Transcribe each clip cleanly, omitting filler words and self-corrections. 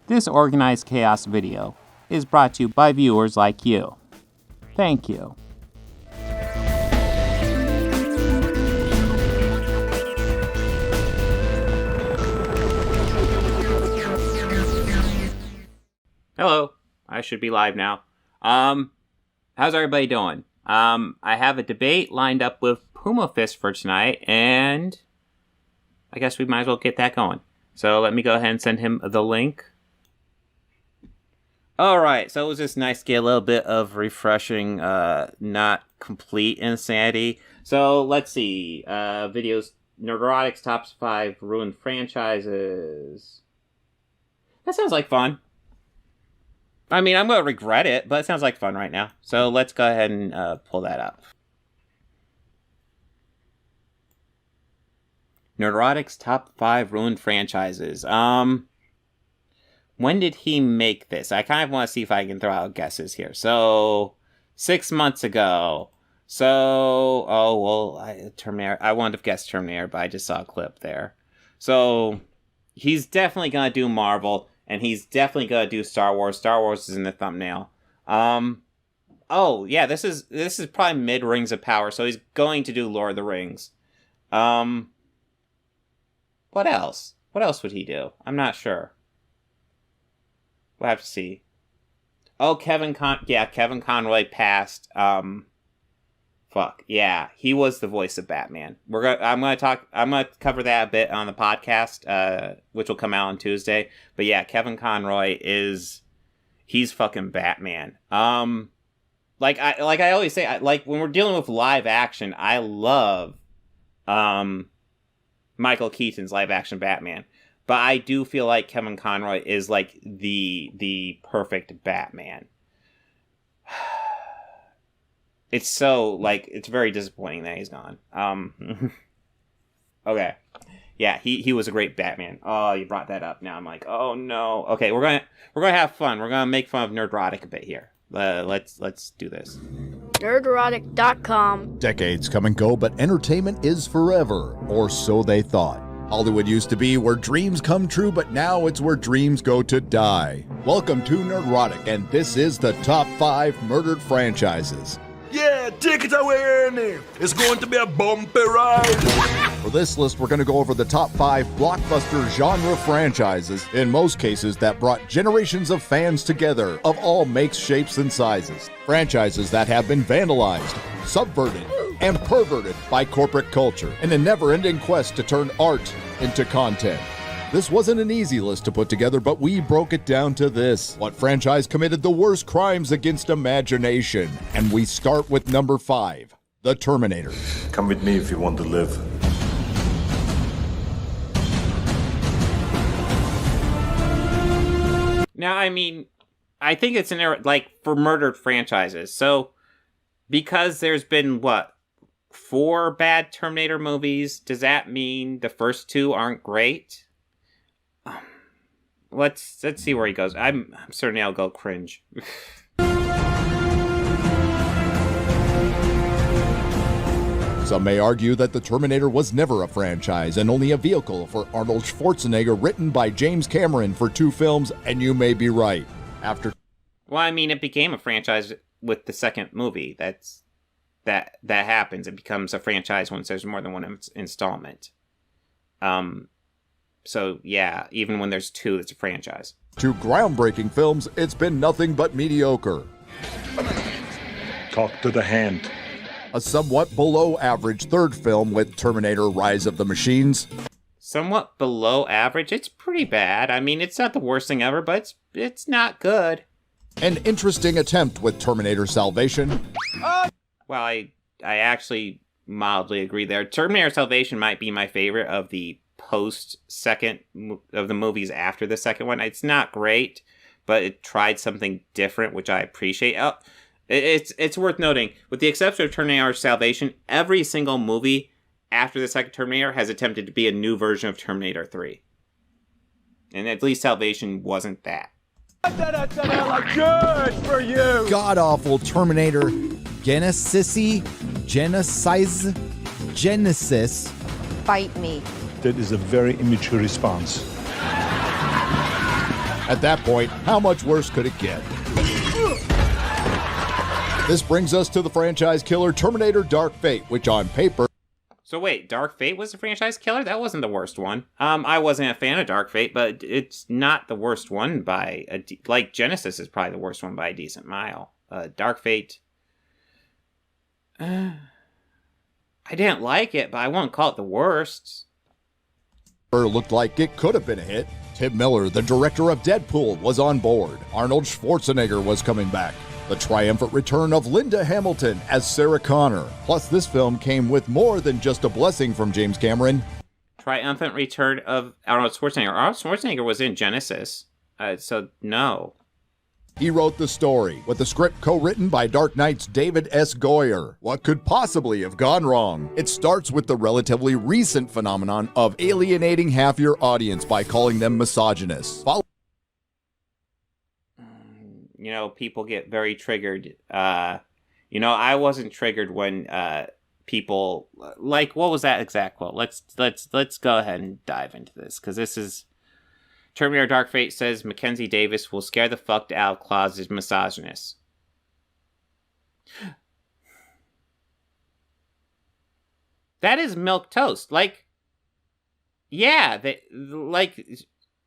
This Organized Chaos video is brought to you by viewers like you. Thank you. Hello, I should be live now. How's everybody doing? I have a debate lined up with Puma Fist for tonight, and I guess we might as well get that going. So let me go ahead and send him the link. Alright, so it was just nice to get a little bit of refreshing, not complete insanity. So let's see, videos, Nerdrotic's top 5 ruined franchises. That sounds like fun. I mean, I'm going to regret it, but it sounds like fun right now. So let's go ahead and pull that up. Nerdrotic's top 5 ruined franchises. When did he make this? I kind of want to see if I can throw out guesses here. So, 6 months ago. So, Terminator. I wanted to guess Terminator, but I just saw a clip there. So, he's definitely going to do Marvel. And he's definitely gonna do Star Wars. Star Wars is in the thumbnail. Oh yeah, this is probably mid Rings of Power, so he's going to do Lord of the Rings. What else? What else would he do? I'm not sure. We'll have to see. Oh, Kevin Conroy passed. Yeah, he was the voice of Batman. I'm gonna cover that a bit on the podcast, which will come out on Tuesday. But yeah, Kevin Conroy he's fucking Batman. Like I always say, when we're dealing with live action, I love, Michael Keaton's live action Batman. But I do feel like Kevin Conroy is like the perfect Batman. It's so, it's very disappointing that he's gone. Okay. Yeah, he was a great Batman. Oh, you brought that up. Now I'm like, oh no. Okay, we're gonna have fun. We're gonna make fun of Nerdrotic a bit here. Let's do this. Nerdrotic.com. Decades come and go, but entertainment is forever, or so they thought. Hollywood used to be where dreams come true, but now it's where dreams go to die. Welcome to Nerdrotic, and this is the top 5 murdered franchises. Yeah, take it away, Ernie. It's going to be a bumpy ride. For this list, we're going to go over the top 5 blockbuster genre franchises, in most cases that brought generations of fans together of all makes, shapes, and sizes. Franchises that have been vandalized, subverted, and perverted by corporate culture in a never-ending quest to turn art into content. This wasn't an easy list to put together, but we broke it down to this. What franchise committed the worst crimes against imagination? And we start with number 5, The Terminator. Come with me if you want to live. Now, I mean, I think it's an error, for murdered franchises. So, because there's been, 4 bad Terminator movies, does that mean the first 2 aren't great? Let's see where he goes. I'm certain I'll go cringe. Some may argue that The Terminator was never a franchise and only a vehicle for Arnold Schwarzenegger, written by James Cameron for 2 films, and you may be right. Well, I mean, it became a franchise with the second movie. That happens. It becomes a franchise once there's more than one installment. So, yeah, even when there's 2, it's a franchise. 2 groundbreaking films, it's been nothing but mediocre. Talk to the hand. A somewhat below average 3rd film with Terminator Rise of the Machines. Somewhat below average? It's pretty bad. I mean, it's not the worst thing ever, but it's not good. An interesting attempt with Terminator Salvation. Well, I actually mildly agree there. Terminator Salvation might be my favorite of the post-second of the movies after the second one. It's not great, but it tried something different, which I appreciate. It's worth noting, with the exception of Terminator Salvation, every single movie after the second Terminator has attempted to be a new version of Terminator 3. And at least Salvation wasn't that. Good for you. God-awful Terminator Genesis. Bite me. That is a very immature response. At that point, how much worse could it get? This brings us to the franchise killer Terminator Dark Fate, which on paper... So wait, Dark Fate was the franchise killer? That wasn't the worst one. I wasn't a fan of Dark Fate, but it's not the worst one by like Genesis is probably the worst one by a decent mile. Dark Fate. I didn't like it, but I won't call it the worst. Looked like it could have been a hit. Tim Miller, the director of Deadpool, was on board. Arnold Schwarzenegger was coming back. The triumphant return of Linda Hamilton as Sarah Connor. Plus, this film came with more than just a blessing from James Cameron. Triumphant return of Arnold Schwarzenegger. Arnold Schwarzenegger was in Genesis, so no. He wrote the story, with the script co-written by Dark Knight's David S. Goyer. What could possibly have gone wrong? It starts with the relatively recent phenomenon of alienating half your audience by calling them misogynists. You know, people get very triggered. I wasn't triggered when people like, what was that exact quote? Let's go ahead and dive into this, because this is Terminator Dark Fate says Mackenzie Davis will scare the fuck out of closeted misogynists. That is milk toast. Like, yeah,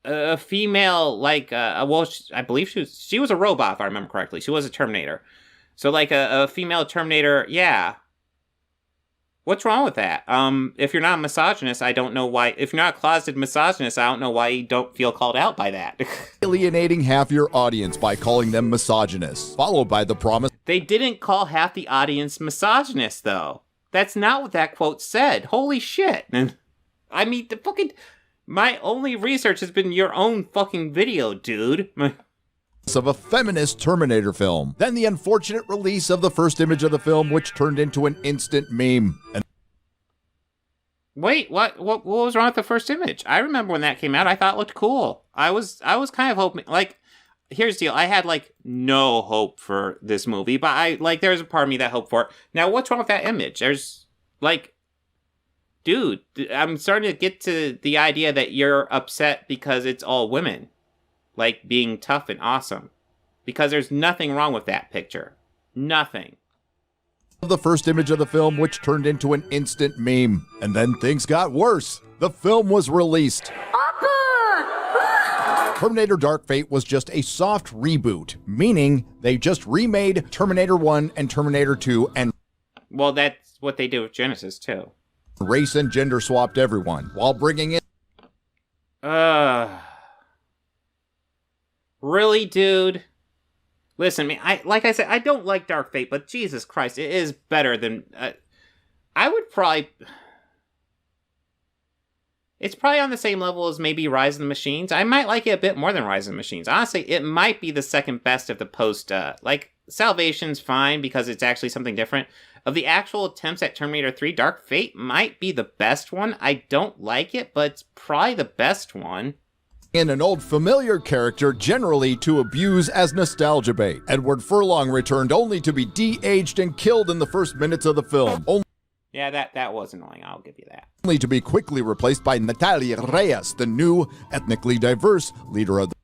a female, I believe she was a robot, if I remember correctly. She was a Terminator. So, like, a female Terminator, yeah. What's wrong with that? If you're not a misogynist, I don't know why. If you're not a closeted misogynist, I don't know why you don't feel called out by that. Alienating half your audience by calling them misogynists, followed by the promise. They didn't call half the audience misogynists, though. That's not what that quote said. Holy shit. I mean, my only research has been your own fucking video, dude. Of a feminist Terminator film. Then the unfortunate release of the first image of the film, which turned into an instant meme. Wait, what was wrong with the first image? I remember when that came out, I thought it looked cool. I was kind of hoping, like, here's the deal. I had, like, no hope for this movie, but there's a part of me that hoped for it. Now, what's wrong with that image? There's, like, dude, I'm starting to get to the idea that you're upset because it's all women. Like, being tough and awesome. Because there's nothing wrong with that picture. Nothing. The first image of the film, which turned into an instant meme. And then things got worse. The film was released. Terminator Dark Fate was just a soft reboot, meaning they just remade Terminator 1 and Terminator 2 and... Well, that's what they did with Genesis, too. Race and gender swapped everyone, while bringing in... Really, dude? Listen, like I said, I don't like Dark Fate, but Jesus Christ, it is better than... I would probably... It's probably on the same level as maybe Rise of the Machines. I might like it a bit more than Rise of the Machines. Honestly, it might be the second best of the post... Salvation's fine because it's actually something different. Of the actual attempts at Terminator 3, Dark Fate might be the best one. I don't like it, but it's probably the best one. In an old familiar character generally to abuse as nostalgia bait. Edward Furlong returned only to be de-aged and killed in the first minutes of the film. Yeah, that was annoying, I'll give you that. Only to be quickly replaced by Natalia Reyes, the new, ethnically diverse leader of the...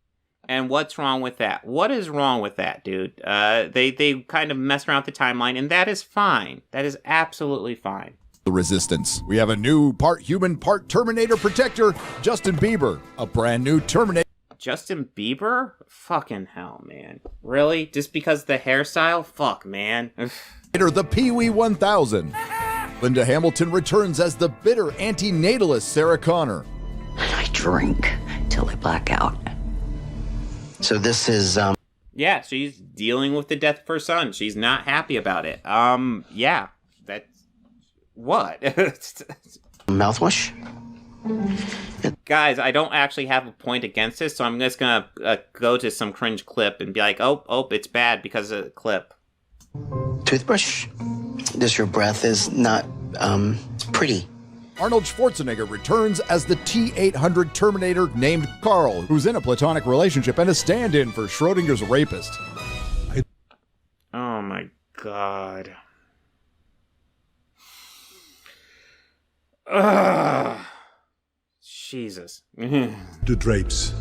And what's wrong with that? What is wrong with that, dude? They kind of mess around with the timeline, and that is fine. That is absolutely fine. The Resistance. We have a new part human, part Terminator protector, Justin Bieber. A brand new Terminator. Justin Bieber? Fucking hell, man. Really? Just because the hairstyle? Fuck, man. The Pee-wee 1000. Linda Hamilton returns as the bitter anti-natalist Sarah Connor. I drink till I black out. So this is, Yeah, she's dealing with the death of her son. She's not happy about it. Yeah. That's... What? Mouthwash? Guys, I don't actually have a point against this, so I'm just gonna go to some cringe clip and be like, oh, it's bad because of the clip. Toothbrush? This your breath is not, pretty. Arnold Schwarzenegger returns as the T-800 Terminator named Carl, who's in a platonic relationship and a stand-in for Schrodinger's rapist. Oh my god. Ugh. Jesus. The drapes.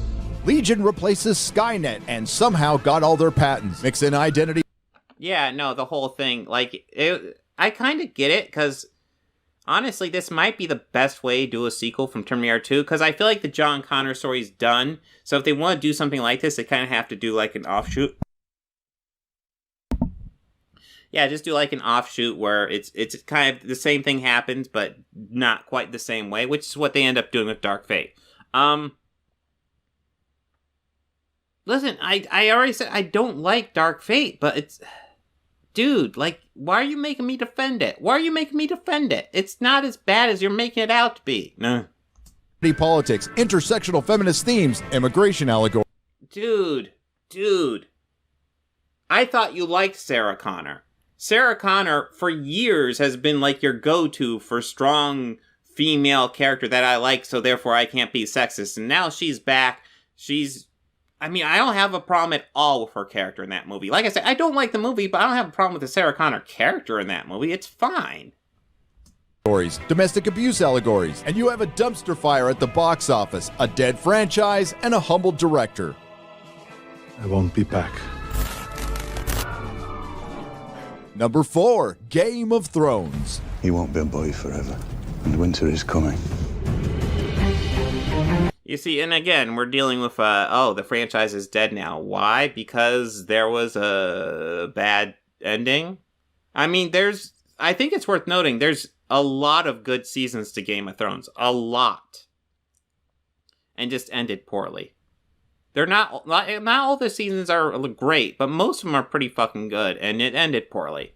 Legion replaces Skynet and somehow got all their patents. Mix in identity. Yeah, no, the whole thing, like, I kind of get it, because honestly, this might be the best way to do a sequel from Terminator 2, because I feel like the John Connor story's done, so if they want to do something like this, they kind of have to do, like, an offshoot. Yeah, just do, like, an offshoot where it's kind of the same thing happens, but not quite the same way, which is what they end up doing with Dark Fate. Listen, I already said I don't like Dark Fate, but it's... Dude, like, why are you making me defend it? Why are you making me defend it? It's not as bad as you're making it out to be. Nah. Politics, intersectional feminist themes, immigration allegory. Dude. I thought you liked Sarah Connor. Sarah Connor, for years, has been, like, your go-to for strong female character that I like, so therefore I can't be sexist. And now she's back. I mean, I don't have a problem at all with her character in that movie. Like I said, I don't like the movie, but I don't have a problem with the Sarah Connor character in that movie. It's fine. Domestic abuse allegories, and you have a dumpster fire at the box office, a dead franchise, and a humbled director. I won't be back. Number 4, Game of Thrones. He won't be a boy forever, and winter is coming. You see, and again, we're dealing with, the franchise is dead now. Why? Because there was a bad ending? I mean, I think it's worth noting, there's a lot of good seasons to Game of Thrones. A lot. And just ended poorly. They're not all the seasons are great, but most of them are pretty fucking good, and it ended poorly.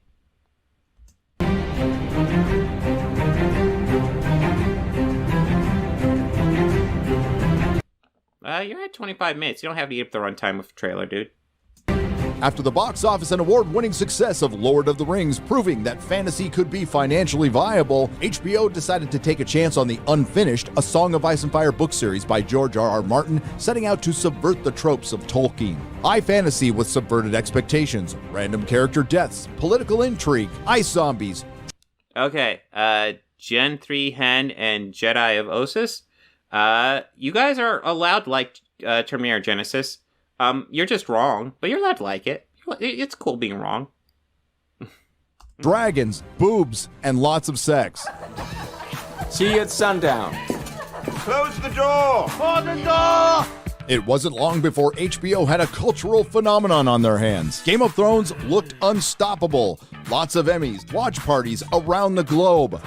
You're at 25 minutes. You don't have to eat up the runtime with a trailer, dude. After the box office and award-winning success of Lord of the Rings proving that fantasy could be financially viable, HBO decided to take a chance on the unfinished A Song of Ice and Fire book series by George R.R. Martin, setting out to subvert the tropes of Tolkien. High fantasy with subverted expectations, random character deaths, political intrigue, ice zombies. Okay, Gen 3 Hen and Jedi of Osis. You guys are allowed to like Terminator Genesis. You're just wrong, but you're allowed to like it. It's cool being wrong. Dragons, boobs, and lots of sex. See you at sundown. Close the door! Close the door! It wasn't long before HBO had a cultural phenomenon on their hands. Game of Thrones looked unstoppable. Lots of Emmys, watch parties around the globe.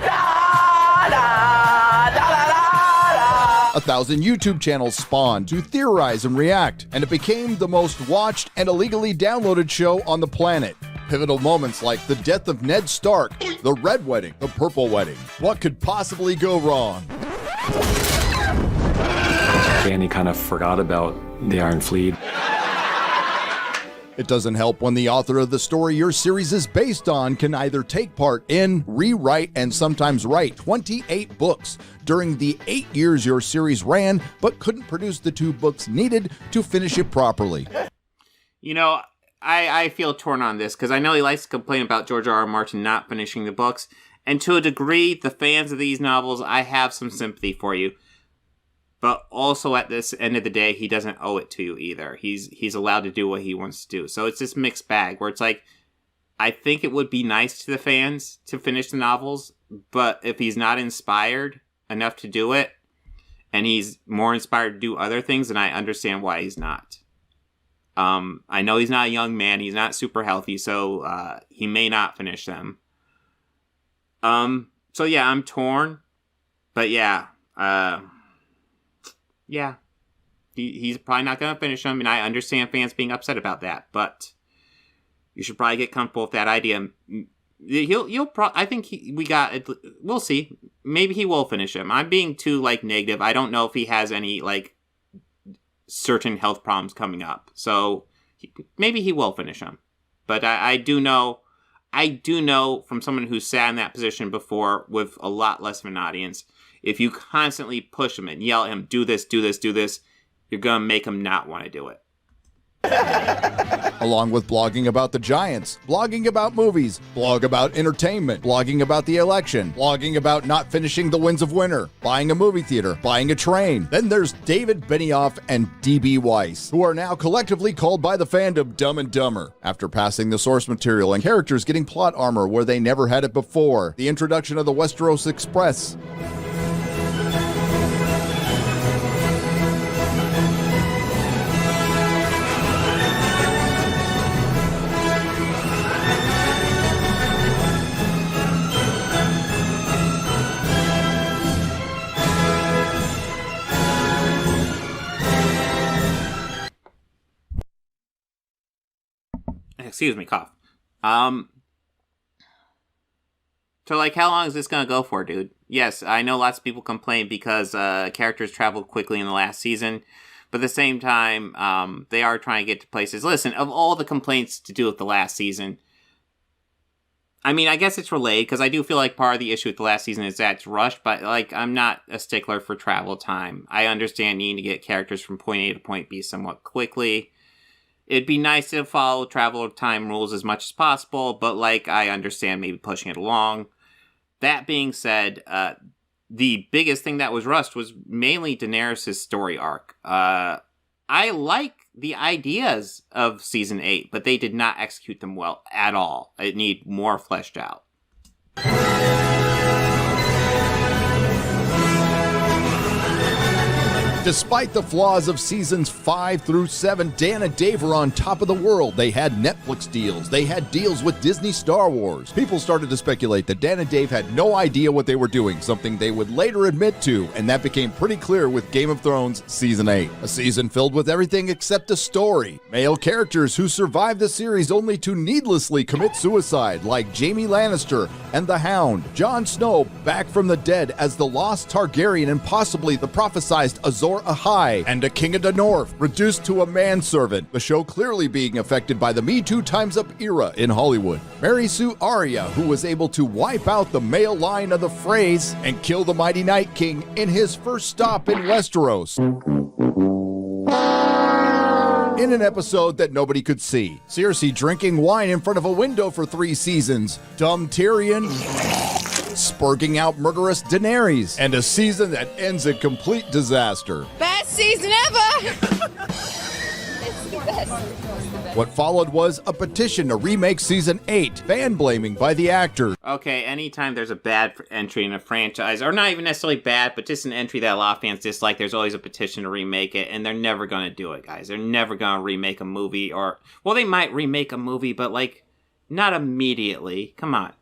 1,000 YouTube channels spawned to theorize and react, and it became the most watched and illegally downloaded show on the planet. Pivotal moments like the death of Ned Stark, the Red Wedding, the Purple Wedding. What could possibly go wrong? Danny kind of forgot about the Iron Fleet. It doesn't help when the author of the story your series is based on can either take part in, rewrite, and sometimes write 28 books during the 8 years your series ran, but couldn't produce the 2 books needed to finish it properly. You know, I feel torn on this, because I know he likes to complain about George R.R. Martin not finishing the books, and to a degree, the fans of these novels, I have some sympathy for you. But also at this end of the day, he doesn't owe it to you either. He's allowed to do what he wants to do. So it's this mixed bag where it's like, I think it would be nice to the fans to finish the novels, but if he's not inspired enough to do it, and he's more inspired to do other things, then I understand why he's not. I know he's not a young man. He's not super healthy, so he may not finish them. So yeah, I'm torn. But yeah, yeah, he's probably not going to finish them, and I understand fans being upset about that, but you should probably get comfortable with that idea. I think we'll see. Maybe he will finish him. I'm being too, negative. I don't know if he has any, certain health problems coming up, so maybe he will finish him. But I do know from someone who's sat in that position before with a lot less of an audience, if you constantly push him and yell at him, do this, do this, do this, you're going to make him not want to do it. Along with blogging about the Giants, blogging about movies, blog about entertainment, blogging about the election, blogging about not finishing the Winds of Winter, buying a movie theater, buying a train. Then there's David Benioff and D.B. Weiss, who are now collectively called by the fandom Dumb and Dumber, after passing the source material and characters getting plot armor where they never had it before, the introduction of the Westeros Express, excuse me, cough. So, like, how long is this gonna go for, dude? Yes, I know lots of people complain because characters traveled quickly in the last season, but at the same time, they are trying to get to places. Listen, of all the complaints to do with the last season, I mean, I guess it's related, because I do feel like part of the issue with the last season is that it's rushed, but, like, I'm not a stickler for travel time. I understand you need to get characters from point A to point B somewhat quickly. It'd be nice to follow travel time rules as much as possible, but, like, I understand maybe pushing it along. That being said, the biggest thing that was rushed was mainly Daenerys' story arc. I like the ideas of Season 8, but they did not execute them well at all. It need more fleshed out. Despite the flaws of seasons 5 through 7, Dan and Dave were on top of the world. They had Netflix deals. They had deals with Disney Star Wars. People started to speculate that Dan and Dave had no idea what they were doing, something they would later admit to, and that became pretty clear with Game of Thrones Season 8. A season filled with everything except a story. Male characters who survived the series only to needlessly commit suicide, like Jaime Lannister and the Hound. Jon Snow back from the dead as the lost Targaryen and possibly the prophesized Azor Ahai, and a King of the North reduced to a manservant, the show clearly being affected by the Me Too Time's Up era in Hollywood. Mary Sue Arya, who was able to wipe out the male line of the phrase and kill the mighty Night King in his first stop in Westeros, in an episode that nobody could see. Cersei drinking wine in front of a window for 3 seasons. Dumb Tyrion spurging out murderous Daenerys, and a season that ends in complete disaster. Best season ever! It's the best. What followed was a petition to remake Season 8, fan-blaming by the actors. Okay, anytime there's a bad entry in a franchise, or not even necessarily bad, but just an entry that a lot of fans dislike, there's always a petition to remake it, and they're never going to do it, guys. They're never going to remake a movie, or, well, they might remake a movie, but, like, not immediately. Come on.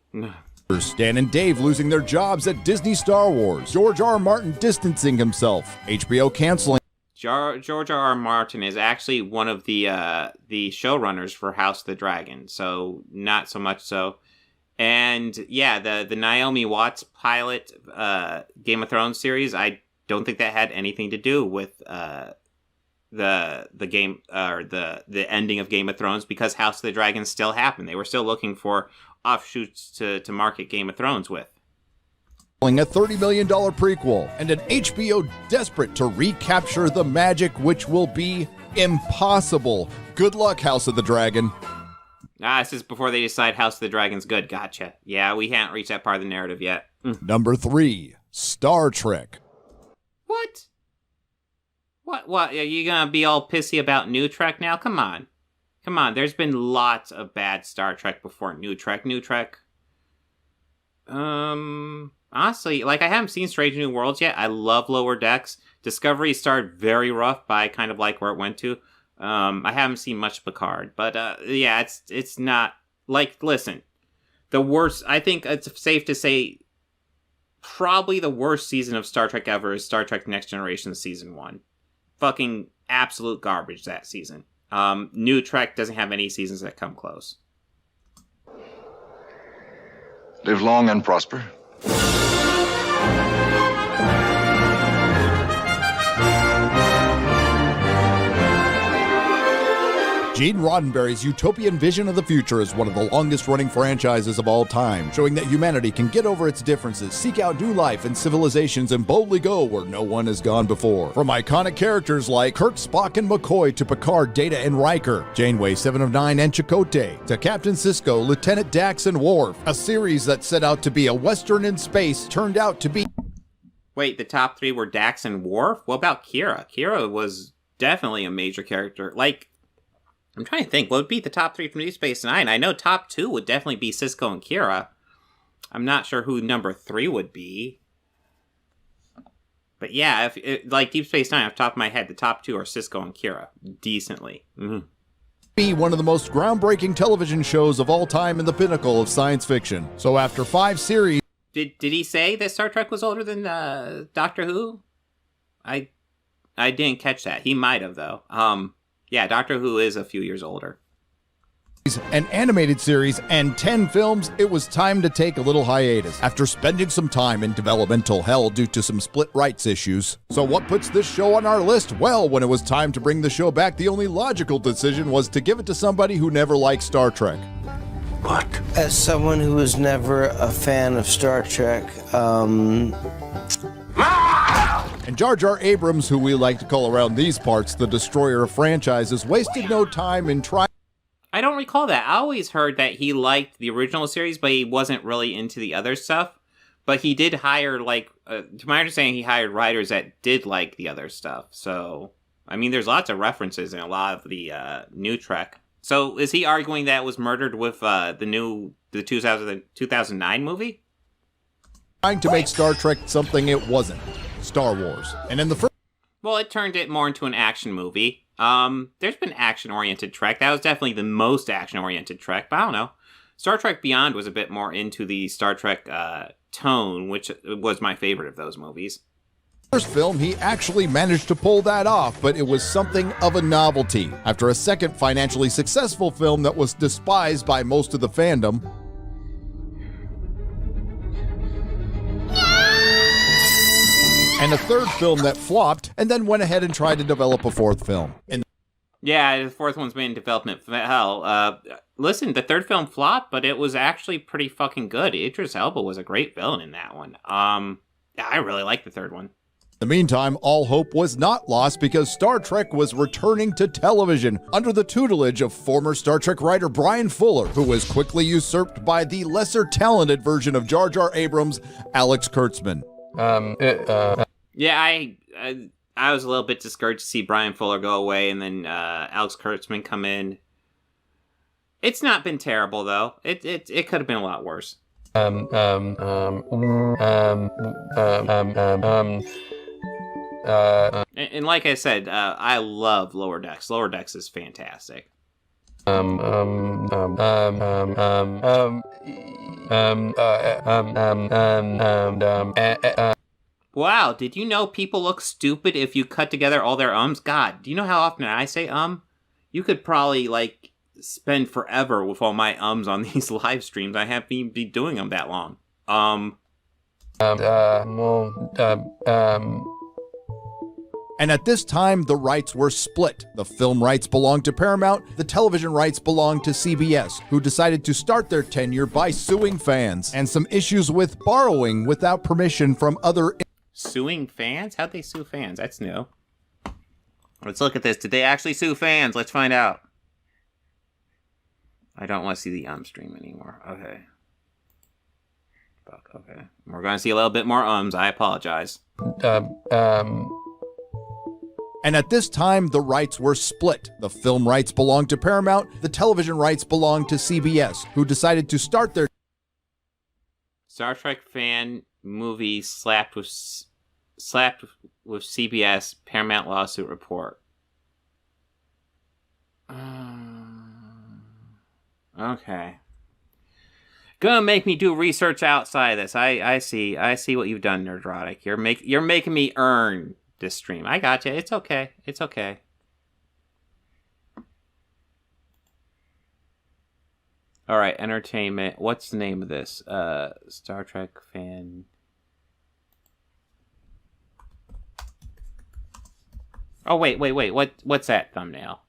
Dan and Dave losing their jobs at Disney Star Wars. George R. Martin distancing himself. HBO canceling. George R. Martin is actually one of the showrunners for House of the Dragon, so not so much so. And yeah, the Naomi Watts pilot Game of Thrones series, I don't think that had anything to do with the game or the ending of Game of Thrones, because House of the Dragon still happened. They were still looking for offshoots to market Game of Thrones with. A $30 million prequel, and an HBO desperate to recapture the magic, which will be impossible. Good luck, House of the Dragon. This is before they decide House of the Dragon's good. Gotcha. Yeah, we haven't reached that part of the narrative yet. Number 3, Star Trek. What? What? Are you gonna be all pissy about New Trek now? Come on. There's been lots of bad Star Trek before New Trek. Honestly, like, I haven't seen Strange New Worlds yet. I love Lower Decks. Discovery started very rough, but I kind of like where it went to. I haven't seen much Picard, but yeah, it's not, like, listen, the worst, I think it's safe to say, probably the worst season of Star Trek ever is Star Trek Next Generation Season 1. Fucking absolute garbage that season. New Trek doesn't have any seasons that come close. Live long and prosper. Gene Roddenberry's utopian vision of the future is one of the longest-running franchises of all time, showing that humanity can get over its differences, seek out new life and civilizations, and boldly go where no one has gone before. From iconic characters like Kirk, Spock, and McCoy to Picard, Data, and Riker, Janeway, Seven of Nine, and Chakotay, to Captain Sisko, Lieutenant Dax, and Worf, a series that set out to be a Western in space turned out to be... Wait, the top 3 were Dax and Worf? What about Kira? Kira was definitely a major character. Like, I'm trying to think, what would be the top 3 from Deep Space Nine? I know top 2 would definitely be Sisko and Kira. I'm not sure who number 3 would be. But yeah, like Deep Space Nine, off the top of my head, the top 2 are Sisko and Kira. Decently. Be one of the most groundbreaking television shows of all time and the pinnacle of science fiction. So after 5 series... Did he say that Star Trek was older than Doctor Who? I didn't catch that. He might have, though. Yeah, Doctor Who is a few years older. An animated series, and 10 films, it was time to take a little hiatus after spending some time in developmental hell due to some split rights issues. So what puts this show on our list? Well, when it was time to bring the show back, the only logical decision was to give it to somebody who never liked Star Trek. What? As someone who was never a fan of Star Trek, And Jar Jar Abrams, who we like to call around these parts the destroyer of franchises, wasted no time in trying... I don't recall that. I always heard that he liked the original series, but he wasn't really into the other stuff. But he did hire, like, to my understanding, he hired writers that did like the other stuff. So, I mean, there's lots of references in a lot of the new Trek. So, is he arguing that it was murdered with the 2009 movie? Trying to make Star Trek something it wasn't. Star Wars. And in the first... Well, it turned it more into an action movie. There's been action-oriented Trek. That was definitely the most action-oriented Trek, but I don't know. Star Trek Beyond was a bit more into the Star Trek tone, which was my favorite of those movies. First film, he actually managed to pull that off, but it was something of a novelty. After a second financially successful film that was despised by most of the fandom, and a third film that flopped, and then went ahead and tried to develop a fourth film. Yeah, the fourth one's been in development. Hell, listen, the third film flopped, but it was actually pretty fucking good. Idris Elba was a great villain in that one. I really like the third one. In the meantime, all hope was not lost because Star Trek was returning to television under the tutelage of former Star Trek writer Brian Fuller, who was quickly usurped by the lesser talented version of Jar Jar Abrams, Alex Kurtzman. Yeah, I was a little bit discouraged to see Brian Fuller go away and then Alex Kurtzman come in. It's not been terrible though. It could have been a lot worse. And like I said, I love Lower Decks. Lower Decks is fantastic. Wow, did you know people look stupid if you cut together all their ums? God, do you know how often I say You could probably, like, spend forever with all my ums on these live streams. I haven't even been doing them that long. And at this time, the rights were split. The film rights belonged to Paramount, the television rights belonged to CBS, who decided to start their tenure by suing fans, and some issues with borrowing without permission from other... Suing fans? How'd they sue fans? That's new. Let's look at this. Did they actually sue fans? Let's find out. I don't want to see the stream anymore. Okay. Fuck, okay. We're going to see a little bit more ums. I apologize. And at this time, the rights were split. The film rights belonged to Paramount, the television rights belonged to CBS, who decided to start their... Star Trek fan movie slapped with CBS Paramount lawsuit report. Okay. Gonna make me do research outside of this. I see what you've done, Nerdrotic. You're making me earn this stream. I got you. It's okay. It's okay. All right, entertainment. What's the name of this? Star Trek fan. Oh wait. What's that thumbnail?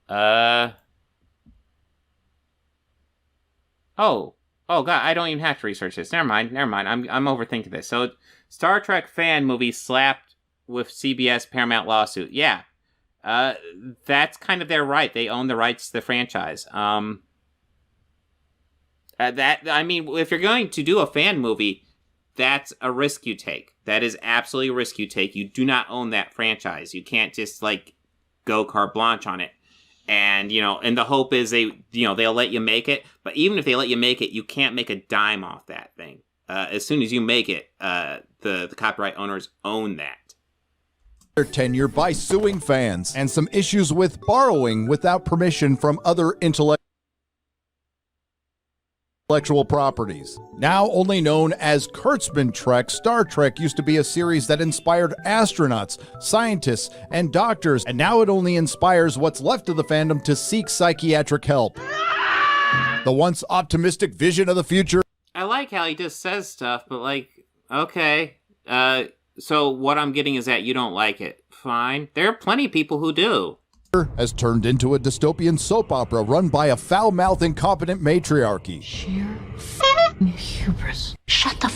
Oh God, I don't even have to research this. Never mind. I'm overthinking this. So, Star Trek fan movie slapped with CBS Paramount lawsuit. Yeah, that's kind of their right. They own the rights to the franchise. If you're going to do a fan movie, that's a risk you take. That is absolutely a risk you take. You do not own that franchise. You can't just go carte blanche on it. And, and the hope is they'll let you make it. But even if they let you make it, you can't make a dime off that thing. As soon as you make it, the copyright owners own that. Their tenure by suing fans and some issues with borrowing without permission from other intellectual properties. Now only known as Kurtzman Trek, Star Trek used to be a series that inspired astronauts, scientists, and doctors, and now it only inspires what's left of the fandom to seek psychiatric help. The once optimistic vision of the future. I like how he just says stuff, but okay. So what I'm getting is that you don't like it. Fine. There are plenty of people who do. Has turned into a dystopian soap opera run by a foul-mouthed, incompetent matriarchy. Sheer hubris. Shut the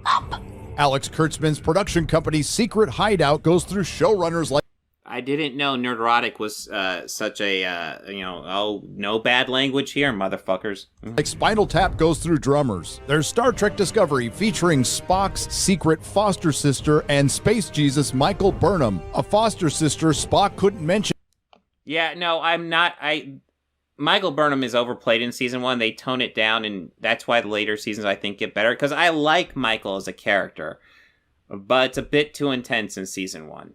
up. Alex Kurtzman's production company's secret hideout goes through showrunners like... I didn't know Nerdrotic was such a, no bad language here, motherfuckers. Like Spinal Tap goes through drummers. There's Star Trek Discovery featuring Spock's secret foster sister and Space Jesus Michael Burnham, a foster sister Spock couldn't mention. Yeah, no, I'm not. Michael Burnham is overplayed in season 1. They tone it down, and that's why the later seasons, I think, get better. Because I like Michael as a character, but it's a bit too intense in season 1.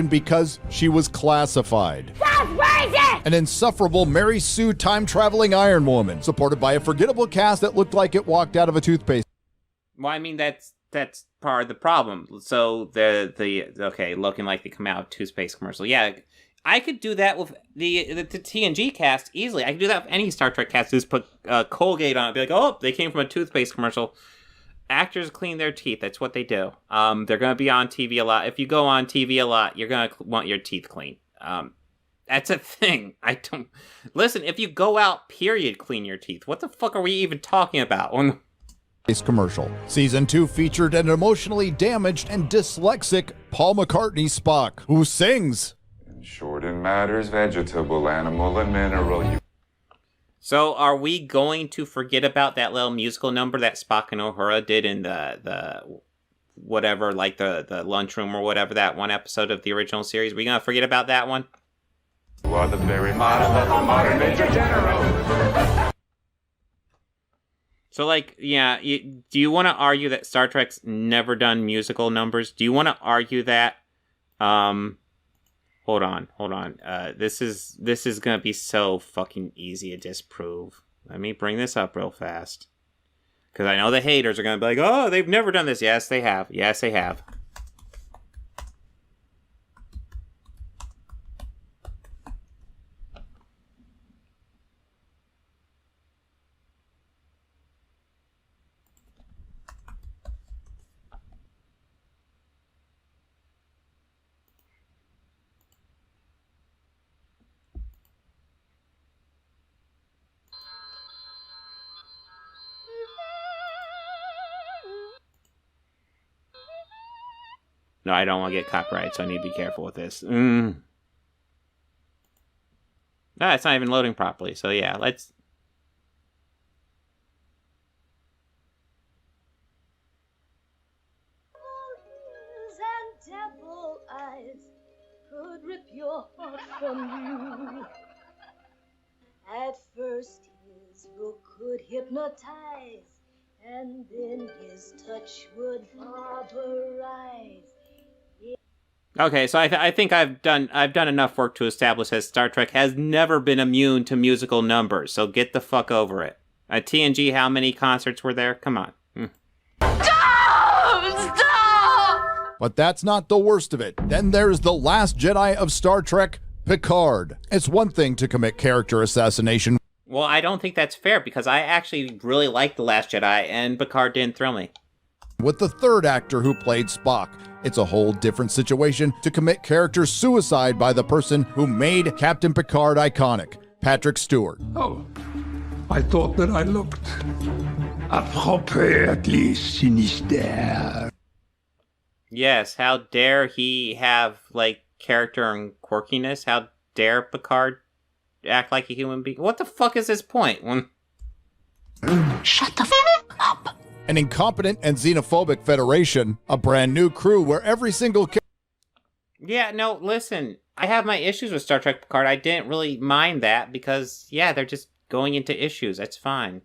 Because she was classified. An insufferable Mary Sue time-traveling Iron Woman, supported by a forgettable cast that looked like it walked out of a toothpaste. Well, I mean, that's part of the problem. So, okay, looking like they come out of a toothpaste commercial. Yeah, I could do that with the TNG cast easily. I could do that with any Star Trek cast. Just put Colgate on it. Be like, oh, they came from a toothpaste commercial. Actors clean their teeth. That's what they do. They're going to be on TV a lot. If you go on TV a lot, you're going to want your teeth clean. That's a thing. Listen, if you go out, period, clean your teeth. What the fuck are we even talking about? Commercial. Season 2 featured an emotionally damaged and dyslexic Paul McCartney Spock, who sings... Short in matters, vegetable, animal, and mineral. So, are we going to forget about that little musical number that Spock and Uhura did in the whatever, the lunchroom or whatever, that one episode of the original series? Are we going to forget about that one? You are the very model of a modern Major General. So, do you want to argue that Star Trek's never done musical numbers? Do you want to argue that? Hold on. This is gonna be so fucking easy to disprove. Let me bring this up real fast. Because I know the haters are gonna be like, oh, they've never done this. Yes, they have. Yes, they have. No, I don't want to get copyright, so I need to be careful with this. No, it's not even loading properly, so yeah, let's... And devil eyes could rip your heart from you. At first his look could hypnotize, and then his touch would vaporize. Okay, so I think I've done enough work to establish that Star Trek has never been immune to musical numbers, so get the fuck over it. At TNG, how many concerts were there? Come on. Stop! But that's not the worst of it. Then there's the last Jedi of Star Trek, Picard. It's one thing to commit character assassination. Well, I don't think that's fair, because I actually really liked The Last Jedi, and Picard didn't thrill me. With the third actor who played Spock, it's a whole different situation to commit character suicide by the person who made Captain Picard iconic, Patrick Stewart. Oh, I thought that I looked appropriately sinister. Yes, how dare he have, like, character and quirkiness? How dare Picard act like a human being? What the fuck is his point? Shut the f up. An incompetent and xenophobic Federation, a brand new crew where every single Yeah, no, listen, I have my issues with Star Trek Picard. I didn't really mind that because, yeah, they're just going into issues. That's fine.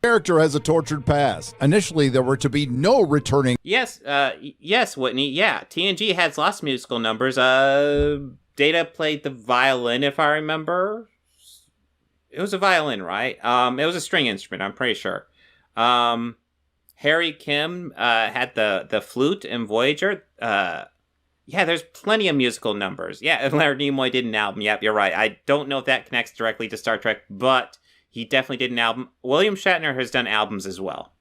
character has a tortured past. Initially, there were to be no returning. Yes, yes, Whitney. Yeah, TNG has lots of musical numbers. Data played the violin, if I remember. It was a violin, right? It was a string instrument, I'm pretty sure. Harry Kim had the flute in Voyager. Yeah, there's plenty of musical numbers. Yeah, Leonard Nimoy did an album. Yep, you're right. I don't know if that connects directly to Star Trek, but he definitely did an album. William Shatner has done albums as well.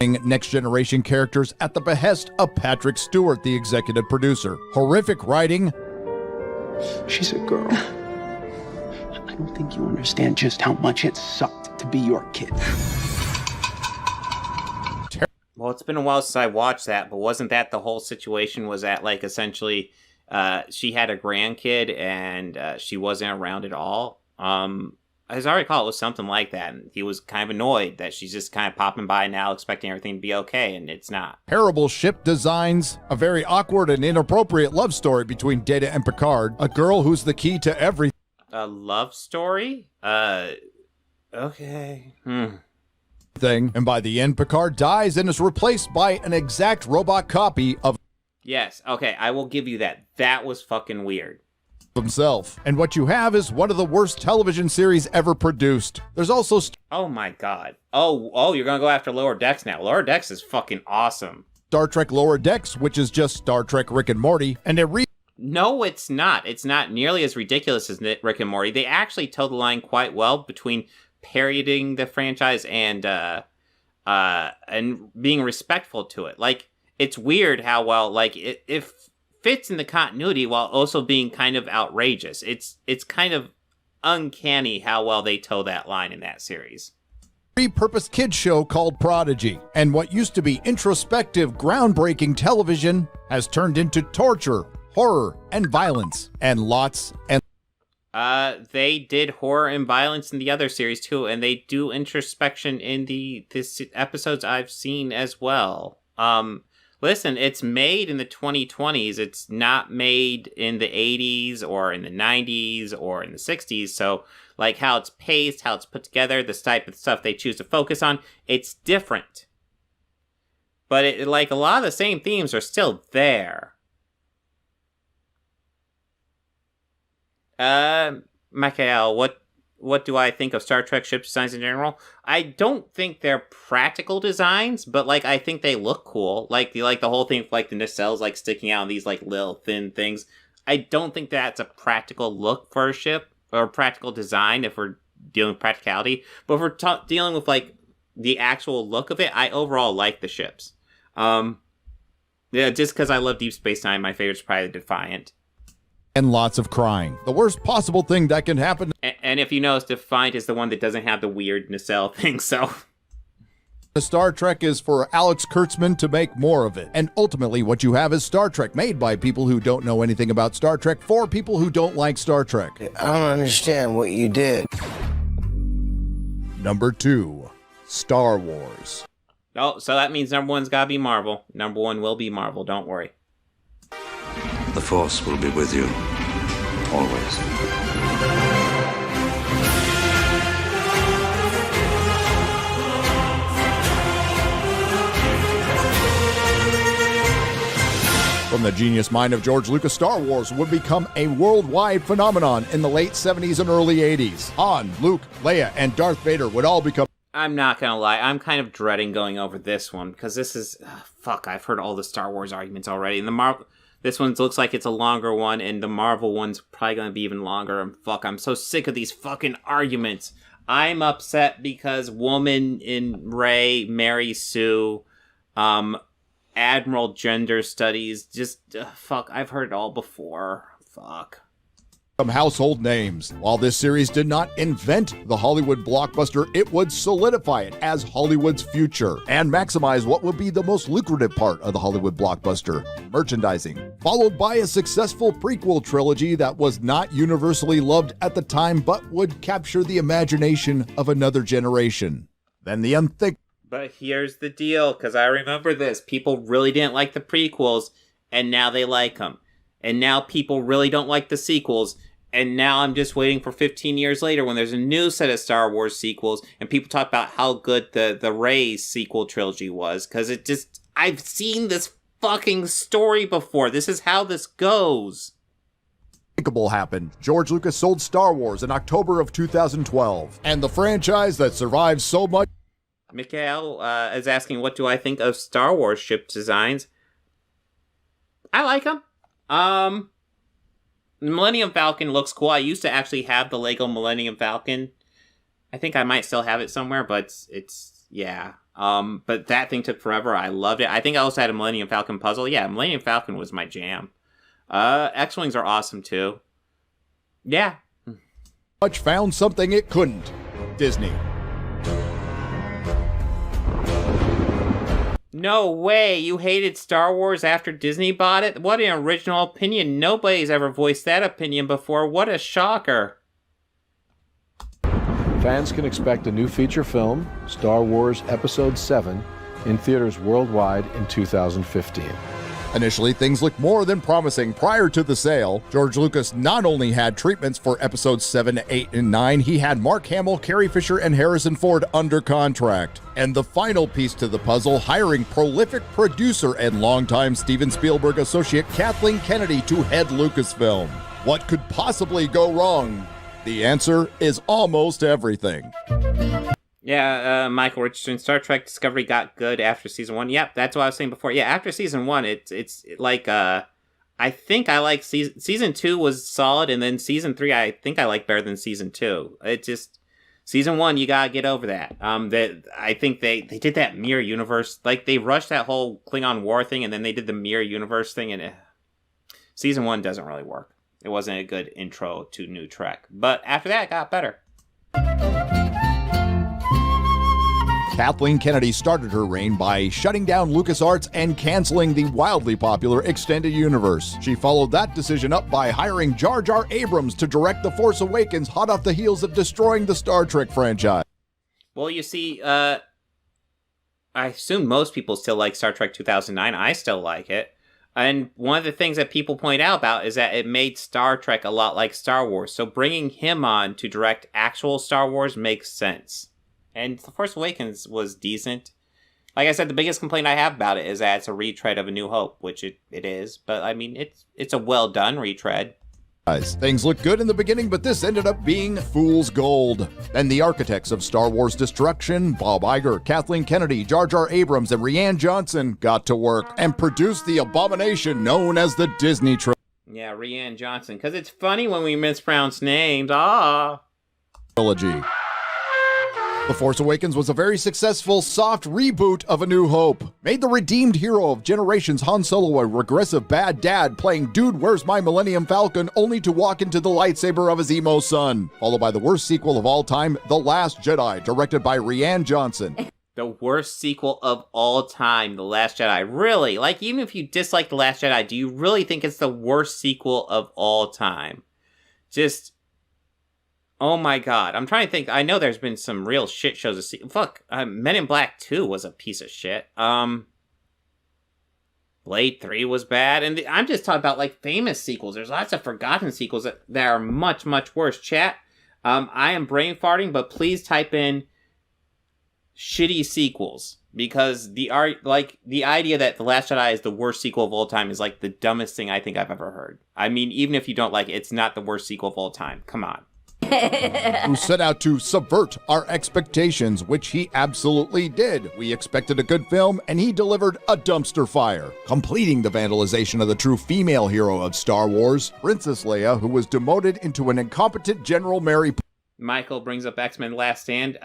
Next generation characters at the behest of Patrick Stewart, the executive producer. Horrific writing. She's a girl. I don't think you understand just how much it sucked to be your kid. Well, it's been a while since I watched that, but wasn't that the whole situation? Was that, like, essentially she had a grandkid and she wasn't around at all? As I recall, it was something like that, and he was kind of annoyed that she's just kind of popping by now expecting everything to be okay, and it's not. Terrible ship designs, a very awkward and inappropriate love story between Data and Picard, a girl who's the key to everything. A love story? Okay. And by the end, Picard dies and is replaced by an exact robot copy of Yes, okay, I will give you that. That was fucking weird. Himself. And what you have is one of the worst television series ever produced. There's also oh my god. Oh, you're gonna go after Lower Decks now. Lower Decks is fucking awesome. Star Trek Lower Decks, which is just Star Trek Rick and Morty, and No, it's not. It's not nearly as ridiculous as Rick and Morty. They actually toe the line quite well between parodying the franchise and being respectful to it. Like, it's weird how well, like, it fits in the continuity while also being kind of outrageous. It's kind of uncanny how well they toe that line in that series. Repurposed kids show called Prodigy, and what used to be introspective, groundbreaking television has turned into torture, horror, and violence, and lots and they did horror and violence in the other series too, and they do introspection in the episodes I've seen as well. Listen, it's made in the 2020s. It's not made in the 80s or in the 90s or in the 60s. So, like, how it's paced, how it's put together, this type of stuff they choose to focus on, it's different. But, like, a lot of the same themes are still there. Michael, what do I think of Star Trek ship designs in general? I don't think they're practical designs, but, like, I think they look cool. Like the whole thing with, like, the nacelles, like, sticking out in these, like, little thin things. I don't think that's a practical look for a ship, or a practical design if we're dealing with practicality. But if we're dealing with, like, the actual look of it, I overall like the ships. Yeah, just because I love Deep Space Nine, my favorite's probably the Defiant. And lots of crying. The worst possible thing that can happen. And if you notice, Defiant is the one that doesn't have the weird nacelle thing, so. Star Trek is for Alex Kurtzman to make more of it. And ultimately, what you have is Star Trek, made by people who don't know anything about Star Trek, for people who don't like Star Trek. I don't understand what you did. Number 2, Star Wars. Oh, so that means number one's gotta be Marvel. Number one will be Marvel, don't worry. The Force will be with you, always. From the genius mind of George Lucas, Star Wars would become a worldwide phenomenon in the late 70s and early 80s. Han, Luke, Leia, and Darth Vader would all become... I'm not gonna lie, I'm kind of dreading going over this one, because this is... fuck, I've heard all the Star Wars arguments already, and the Marvel... This one looks like it's a longer one, and the Marvel one's probably going to be even longer, and fuck, I'm so sick of these fucking arguments. I'm upset because woman in Rey, Mary Sue, Admiral Gender Studies, just, fuck, I've heard it all before. Fuck. Some household names. While this series did not invent the Hollywood blockbuster, it would solidify it as Hollywood's future and maximize what would be the most lucrative part of the Hollywood blockbuster, merchandising, followed by a successful prequel trilogy that was not universally loved at the time but would capture the imagination of another generation. Then the unthinkable. But here's the deal, because I remember this. People really didn't like the prequels, and now they like them. And now people really don't like the sequels, and now I'm just waiting for 15 years later when there's a new set of Star Wars sequels, and people talk about how good the Rey sequel trilogy was, because I've seen this fucking story before. This is how this goes. Unthinkable happened. George Lucas sold Star Wars in October of 2012, and the franchise that survived so much. Mikhail is asking, what do I think of Star Wars ship designs? I like them. Millennium Falcon looks cool. I used to actually have the Lego Millennium Falcon. I think I might still have it somewhere, but yeah. But that thing took forever. I loved it. I think I also had a Millennium Falcon puzzle. Yeah, Millennium Falcon was my jam. X-Wings are awesome too. Yeah. Much found something it couldn't. Disney. No way, you hated Star Wars after Disney bought it? What an original opinion. Nobody's ever voiced that opinion before. What a shocker. Fans can expect a new feature film, Star Wars Episode 7, in theaters worldwide in 2015. Initially, things looked more than promising. Prior to the sale, George Lucas not only had treatments for episodes 7, 8, and 9, he had Mark Hamill, Carrie Fisher, and Harrison Ford under contract. And the final piece to the puzzle, hiring prolific producer and longtime Steven Spielberg associate Kathleen Kennedy to head Lucasfilm. What could possibly go wrong? The answer is almost everything. Yeah, Michael Richardson, Star Trek Discovery got good after season 1. Yep, that's what I was saying before. Yeah, after season 1, it's like, I think I like season 2 was solid, and then season 3 I think I like better than season 2. It just, season 1, you gotta get over that. I think they did that mirror universe, like they rushed that whole Klingon War thing, and then they did the mirror universe thing, and season 1 doesn't really work. It wasn't a good intro to New Trek. But after that, it got better. Kathleen Kennedy started her reign by shutting down LucasArts and canceling the wildly popular Extended Universe. She followed that decision up by hiring Jar Jar Abrams to direct The Force Awakens, hot off the heels of destroying the Star Trek franchise. Well, you see, I assume most people still like Star Trek 2009. I still like it. And one of the things that people point out about is that it made Star Trek a lot like Star Wars. So bringing him on to direct actual Star Wars makes sense. And The Force Awakens was decent. Like I said, the biggest complaint I have about it is that it's a retread of A New Hope, which it is. But, I mean, it's a well-done retread. Things looked good in the beginning, but this ended up being fool's gold. Then the architects of Star Wars destruction, Bob Iger, Kathleen Kennedy, Jar Jar Abrams, and Rian Johnson got to work and produced the abomination known as the Disney trilogy. Yeah, Rian Johnson, because it's funny when we mispronounce names. Trilogy. The Force Awakens was a very successful, soft reboot of A New Hope. Made the redeemed hero of generations Han Solo a regressive bad dad playing Dude, Where's My Millennium Falcon, only to walk into the lightsaber of his emo son. Followed by the worst sequel of all time, The Last Jedi, directed by Rian Johnson. The worst sequel of all time, The Last Jedi. Really? Like, even if you dislike The Last Jedi, do you really think it's the worst sequel of all time? Just... oh my god. I'm trying to think. I know there's been some real shit shows. Men in Black 2 was a piece of shit. Blade 3 was bad. And I'm just talking about, like, famous sequels. There's lots of forgotten sequels that are much, much worse. Chat, I am brain farting, but please type in shitty sequels. Because the idea that The Last Jedi is the worst sequel of all time is, like, the dumbest thing I think I've ever heard. I mean, even if you don't like it, it's not the worst sequel of all time. Come on. Who set out to subvert our expectations, which he absolutely did. We expected a good film, and he delivered a dumpster fire, completing the vandalization of the true female hero of Star Wars, Princess Leia, who was demoted into an incompetent General Mary. Michael brings up X-Men Last Stand.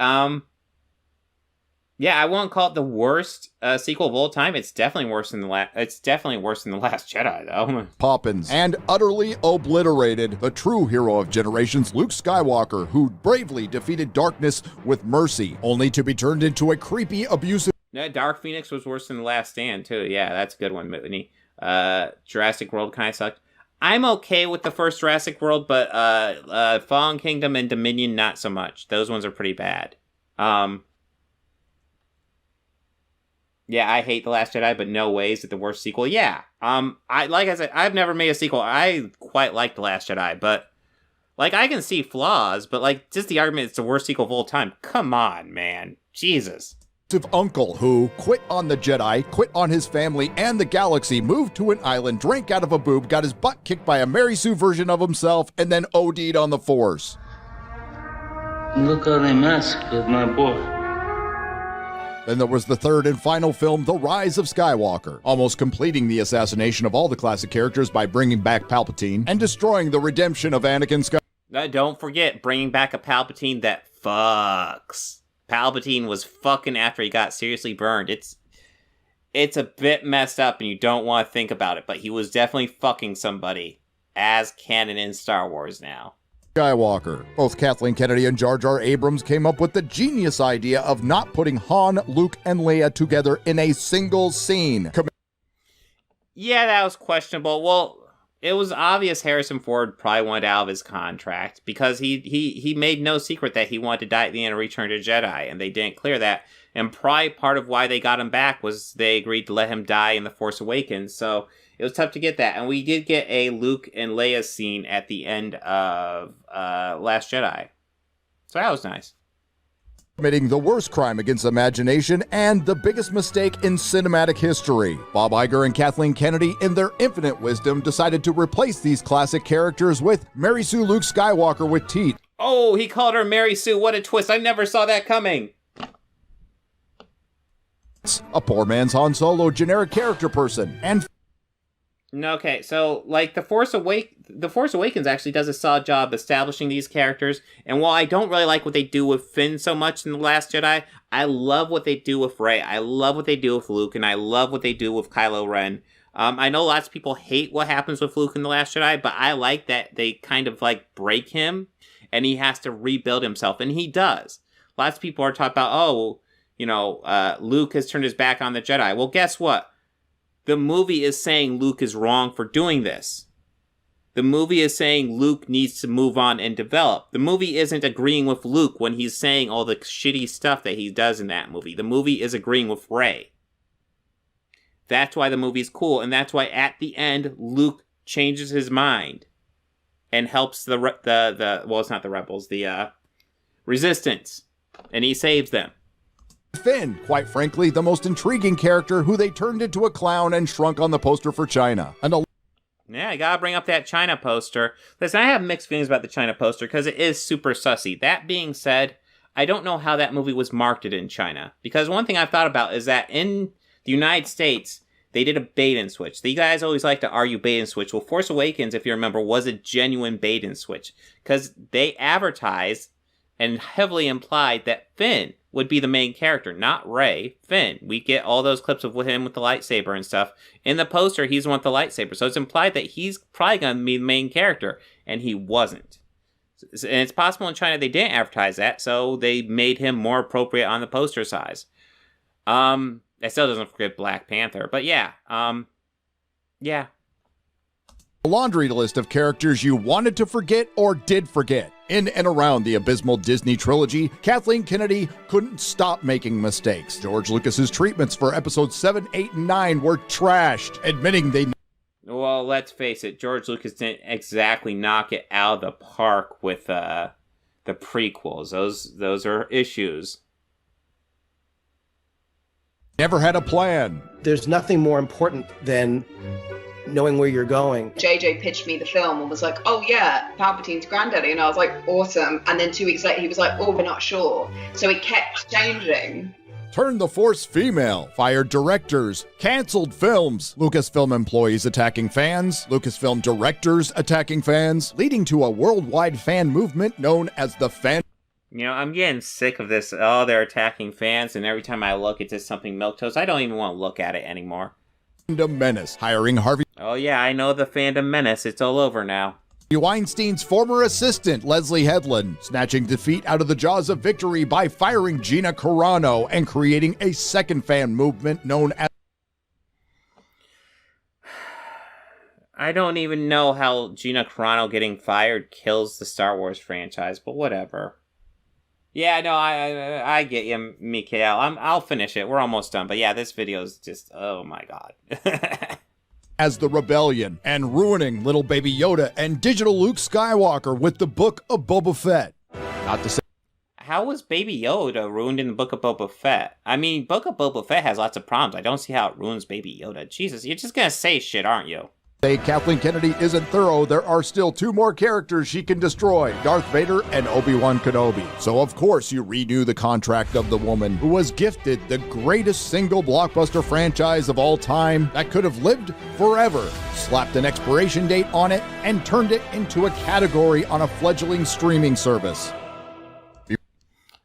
Yeah, I won't call it the worst sequel of all time. It's definitely worse than the Last Jedi, though. Poppins, and utterly obliterated the true hero of generations, Luke Skywalker, who bravely defeated darkness with mercy, only to be turned into a creepy, abusive. Yeah, Dark Phoenix was worse than The Last Stand, too. Yeah, that's a good one, Whitney. Jurassic World kind of sucked. I'm okay with the first Jurassic World, but Fallen Kingdom and Dominion, not so much. Those ones are pretty bad. Yeah, I hate The Last Jedi, but no way is it the worst sequel. Yeah. Like I said, I've never made a sequel. I quite like The Last Jedi, but like I can see flaws, but like just the argument it's the worst sequel of all time. Come on, man. Jesus. Uncle who quit on the Jedi, quit on his family and the galaxy, moved to an island, drank out of a boob, got his butt kicked by a Mary Sue version of himself, and then OD'd on the Force. Look how they massacred my boy. Then there was the third and final film, The Rise of Skywalker, almost completing the assassination of all the classic characters by bringing back Palpatine and destroying the redemption of Anakin Skywalker. Don't forget, bringing back a Palpatine that fucks. Palpatine was fucking after he got seriously burned. It's a bit messed up and you don't want to think about it, but he was definitely fucking somebody as canon in Star Wars now. Skywalker. Both Kathleen Kennedy and Jar Jar Abrams came up with the genius idea of not putting Han, Luke, and Leia together in a single scene. Yeah, that was questionable. Well, it was obvious Harrison Ford probably wanted out of his contract because he made no secret that he wanted to die at the end of Return to Jedi, and they didn't clear that. And probably part of why they got him back was they agreed to let him die in The Force Awakens, so it was tough to get that. And we did get a Luke and Leia scene at the end of Last Jedi. So that was nice. Committing the worst crime against imagination and the biggest mistake in cinematic history. Bob Iger and Kathleen Kennedy, in their infinite wisdom, decided to replace these classic characters with Mary Sue Luke Skywalker with teeth. Oh, he called her Mary Sue. What a twist. I never saw that coming. A poor man's Han Solo, generic character person. And okay, so like The Force Awakens actually does a solid job establishing these characters, and while I don't really like what they do with Finn so much in The Last Jedi, I love what they do with Rey, I love what they do with Luke, and I love what they do with Kylo Ren. I know lots of people hate what happens with Luke in The Last Jedi, but I like that they kind of like break him, and he has to rebuild himself, and he does. Lots of people are talking about, Luke has turned his back on the Jedi. Well, guess what? The movie is saying Luke is wrong for doing this. The movie is saying Luke needs to move on and develop. The movie isn't agreeing with Luke when he's saying all the shitty stuff that he does in that movie. The movie is agreeing with Rey. That's why the movie's cool, and that's why at the end, Luke changes his mind and helps it's not the rebels, the Resistance, and he saves them. Finn, quite frankly, the most intriguing character who they turned into a clown and shrunk on the poster for China. Yeah, I gotta bring up that China poster. Listen, I have mixed feelings about the China poster because it is super sussy. That being said, I don't know how that movie was marketed in China. Because one thing I've thought about is that in the United States, they did a bait and switch. The guys always like to argue bait and switch. Well, Force Awakens, if you remember, was a genuine bait and switch. Because they advertised and heavily implied that Finn would be the main character, not Rey, Finn. We get all those clips of him with the lightsaber and stuff. In the poster, he's the one with the lightsaber. So it's implied that he's probably going to be the main character, and he wasn't. And it's possible in China they didn't advertise that, so they made him more appropriate on the poster size. That still doesn't forget Black Panther, but yeah. Yeah. A laundry list of characters you wanted to forget or did forget. In and around the abysmal Disney trilogy, Kathleen Kennedy couldn't stop making mistakes. George Lucas's treatments for episodes 7, 8, and 9 were trashed, admitting they... Well, let's face it, George Lucas didn't exactly knock it out of the park with the prequels. Those are issues. Never had a plan. There's nothing more important than knowing where you're going. JJ pitched me the film and was like, oh yeah, Palpatine's granddaddy. And I was like, awesome. And then 2 weeks later, he was like, oh, we're not sure. So it kept changing. Turned the Force female, fired directors, canceled films, Lucasfilm employees attacking fans, Lucasfilm directors attacking fans, leading to a worldwide fan movement known as the Fan... You know, I'm getting sick of this. Oh, they're attacking fans, and every time I look, it's just something milquetoast. I don't even want to look at it anymore. Fandom menace, hiring Harvey. Oh yeah, I know the fandom menace. It's all over now. Weinstein's former assistant, Leslie Headland, snatching defeat out of the jaws of victory by firing Gina Carano and creating a second fan movement known as... I don't even know how Gina Carano getting fired kills the Star Wars franchise, but whatever. Yeah, no, I get you, Mikael. I'll finish it. We're almost done. But yeah, this video is just, oh my god. as the rebellion, and ruining little baby Yoda and digital Luke Skywalker with the Book of Boba Fett. Not to say... How was Baby Yoda ruined in the Book of Boba Fett? I mean, Book of Boba Fett has lots of problems. I don't see how it ruins Baby Yoda. Jesus, you're just gonna say shit, aren't you? Say Kathleen Kennedy isn't thorough, there are still 2 more characters she can destroy, Darth Vader and Obi-Wan Kenobi. So of course you renew the contract of the woman who was gifted the greatest single blockbuster franchise of all time that could have lived forever, slapped an expiration date on it, and turned it into a category on a fledgling streaming service.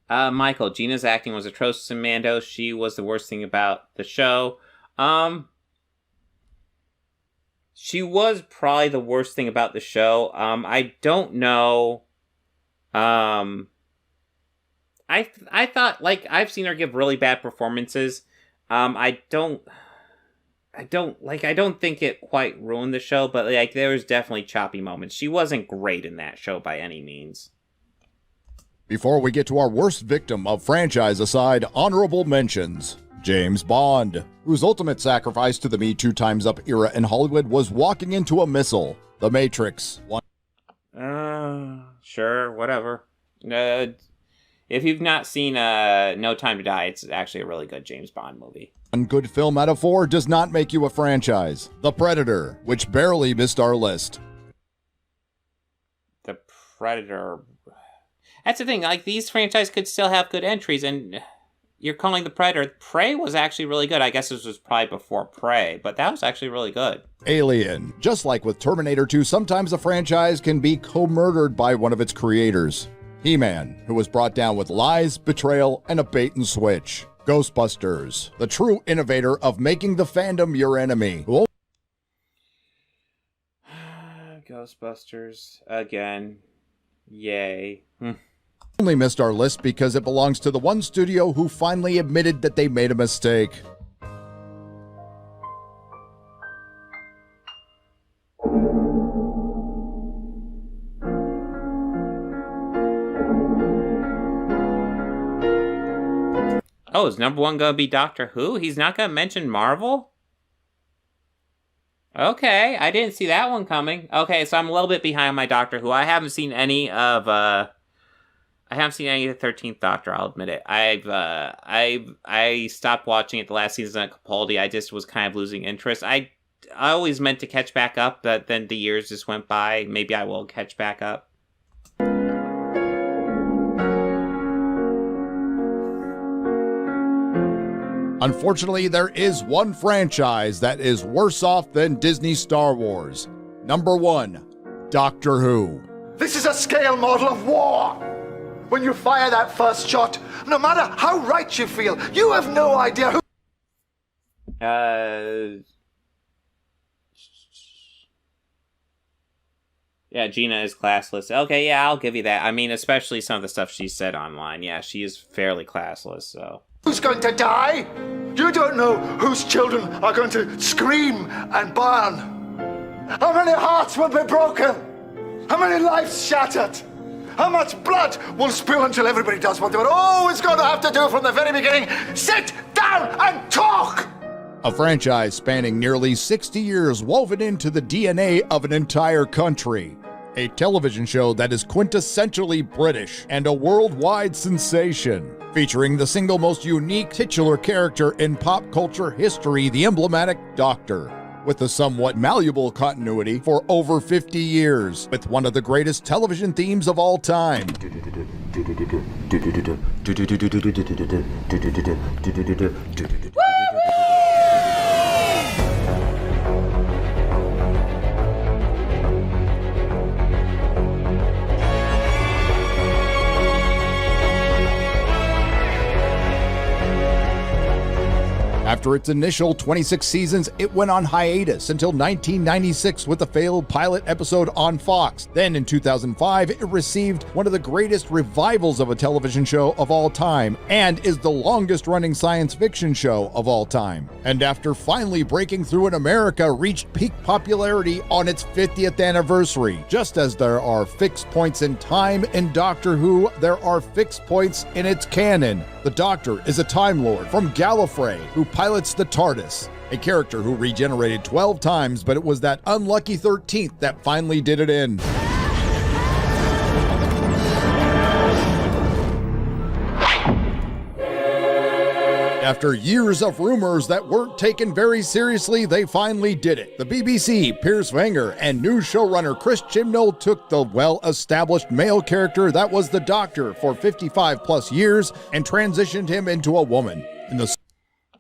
Michael, Gina's acting was atrocious in Mando. She was the worst thing about the show. She was probably the worst thing about the show. I don't know. I thought, like, I've seen her give really bad performances. I don't think it quite ruined the show, but like there was definitely choppy moments. She wasn't great in that show by any means. Before we get to our worst victim of franchise aside, honorable mentions. James Bond, whose ultimate sacrifice to the Me Too Time's Up era in Hollywood was walking into a missile. The Matrix. Sure, whatever. If you've not seen No Time to Die, it's actually a really good James Bond movie. One good film out of 4 does not make you a franchise. The Predator, which barely missed our list. The Predator. That's the thing, like, these franchises could still have good entries, and you're calling the Predator. Prey was actually really good. I guess this was probably before Prey, but that was actually really good. Alien. Just like with Terminator 2, sometimes a franchise can be co-murdered by one of its creators. He-Man, who was brought down with lies, betrayal, and a bait and switch. Ghostbusters, the true innovator of making the fandom your enemy. Ghostbusters, again. Yay. Only missed our list because it belongs to the one studio who finally admitted that they made a mistake. Oh, is number 1 gonna be Doctor Who? He's not gonna mention Marvel? Okay, I didn't see that one coming. Okay, so I'm a little bit behind my Doctor Who. I haven't seen any of the 13th Doctor, I'll admit it. I stopped watching it the last season at Capaldi. I just was kind of losing interest. I always meant to catch back up, but then the years just went by. Maybe I will catch back up. Unfortunately, there is one franchise that is worse off than Disney Star Wars. Number 1, Doctor Who. This is a scale model of war. When you fire that first shot, no matter how right you feel, you have no idea who... Yeah, Gina is classless. Okay, yeah, I'll give you that. I mean, especially some of the stuff she said online. Yeah, she is fairly classless, so... Who's going to die? You don't know whose children are going to scream and burn. How many hearts will be broken? How many lives shattered? How much blood will spill until everybody does what they were always going to have to do from the very beginning? Sit down and talk! A franchise spanning nearly 60 years woven into the DNA of an entire country. A television show that is quintessentially British and a worldwide sensation. Featuring the single most unique titular character in pop culture history, the emblematic Doctor. With a somewhat malleable continuity for over 50 years, with one of the greatest television themes of all time. After its initial 26 seasons, it went on hiatus until 1996 with a failed pilot episode on Fox. Then in 2005, it received one of the greatest revivals of a television show of all time and is the longest-running science fiction show of all time. And after finally breaking through in America, reached peak popularity on its 50th anniversary. Just as there are fixed points in time in Doctor Who, there are fixed points in its canon. The Doctor is a Time Lord from Gallifrey who pilots the TARDIS, a character who regenerated 12 times, but it was that unlucky 13th that finally did it in. After years of rumors that weren't taken very seriously, they finally did it. The BBC, Piers Wenger, and new showrunner Chris Chibnall took the well-established male character that was the Doctor for 55 plus years and transitioned him into a woman.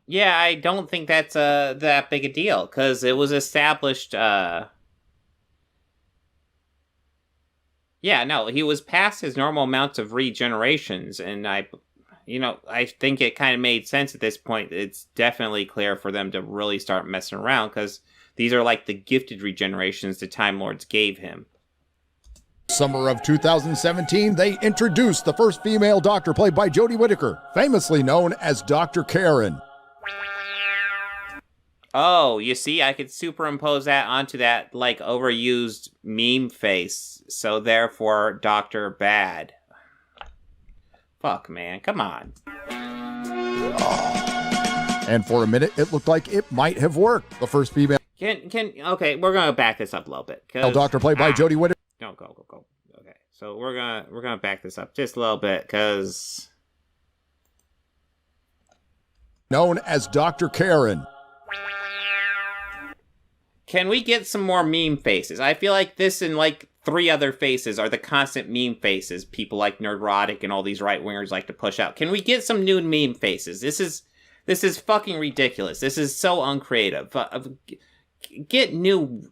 Yeah, I don't think that's that big a deal, because it was established, yeah, no, he was past his normal amounts of regenerations, and I think it kind of made sense at this point. It's definitely clear for them to really start messing around, because these are like the gifted regenerations the Time Lords gave him. Summer of 2017, they introduced the first female Doctor played by Jodie Whittaker, famously known as Dr. Karen. Oh, you see, I could superimpose that onto that, like, overused meme face, so therefore Dr. Bad. Fuck, man, come on. And for a minute, it looked like it might have worked. The first female... Okay, we're gonna back this up a little bit. Doctor played by Jodie Whittaker. No, go. Okay, so we're gonna back this up just a little bit, because... known as Dr. Karen. Can we get some more meme faces? I feel like this and like 3 other faces are the constant meme faces people like Nerdrotic and all these right-wingers like to push out. Can we get some new meme faces? This is fucking ridiculous. This is so uncreative. Get new